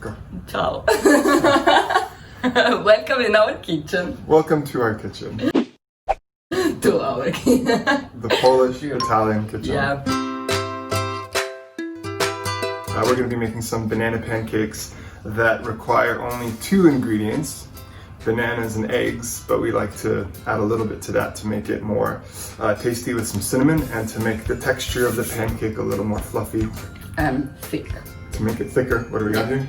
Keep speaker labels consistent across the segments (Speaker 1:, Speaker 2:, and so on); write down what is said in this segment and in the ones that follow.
Speaker 1: Go.
Speaker 2: Ciao. Welcome in our kitchen.
Speaker 1: Welcome to our kitchen.
Speaker 2: To our kitchen.
Speaker 1: The Polish Italian kitchen.
Speaker 2: Yeah.
Speaker 1: We're going to be making some banana pancakes that require only 2 ingredients, bananas and eggs, but we like to add a little bit to that to make it more tasty with some cinnamon and to make the texture of the pancake a little more fluffy.
Speaker 2: And thick.
Speaker 1: To make it thicker, what do we got here?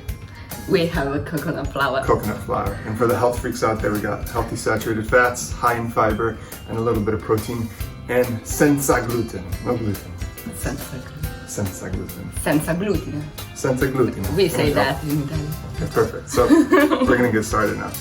Speaker 2: We have a coconut flour.
Speaker 1: Coconut flour. And for the health freaks out there, we got healthy saturated fats, high in fiber, and a little bit of protein, and senza gluten. No gluten.
Speaker 2: Senza gluten.
Speaker 1: Senza gluten.
Speaker 2: Senza gluten.
Speaker 1: Senza gluten.
Speaker 2: We say that in Italian.
Speaker 1: Okay, perfect. So we're gonna get started now.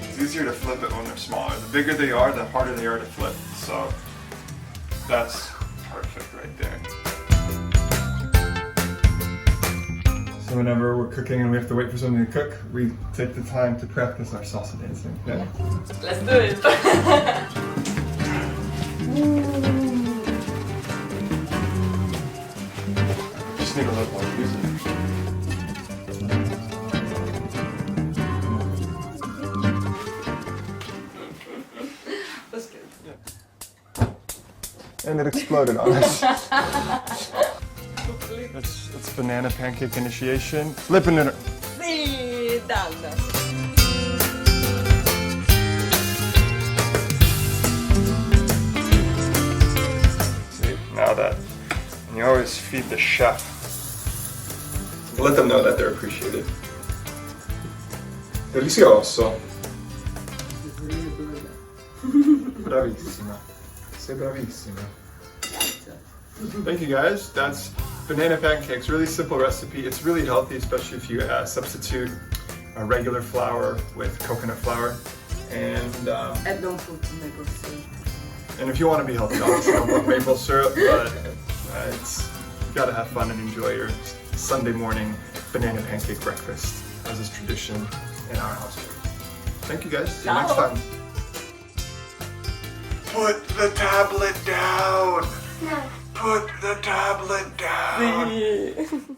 Speaker 1: It's easier to flip it when they're smaller. The bigger they are, the harder they are to flip. So that's perfect right there. So whenever we're cooking and we have to wait for something to cook, we take the time to practice our salsa dancing. Yeah?
Speaker 2: Let's do it.
Speaker 1: Just need a little more music.
Speaker 2: That's good.
Speaker 1: And it exploded on us. It's banana pancake initiation. Flipping it.
Speaker 2: Sì, done.
Speaker 1: See, now that. And you always feed the chef. Let them know that they're appreciated. Delicioso. Bravissima. Sei bravissima. Thank you guys. That's banana pancakes. Really simple recipe. It's really healthy, especially if you substitute a regular flour with coconut flour. And
Speaker 2: don't put maple syrup.
Speaker 1: and if you want to be healthy, obviously don't put maple syrup, but it's you gotta have fun and enjoy your Sunday morning banana pancake breakfast, as is tradition in our household. Thank you guys. See you next
Speaker 2: Ciao.
Speaker 1: time. Put the tablet down.
Speaker 3: No.
Speaker 1: Put the tablet down.
Speaker 2: Sì.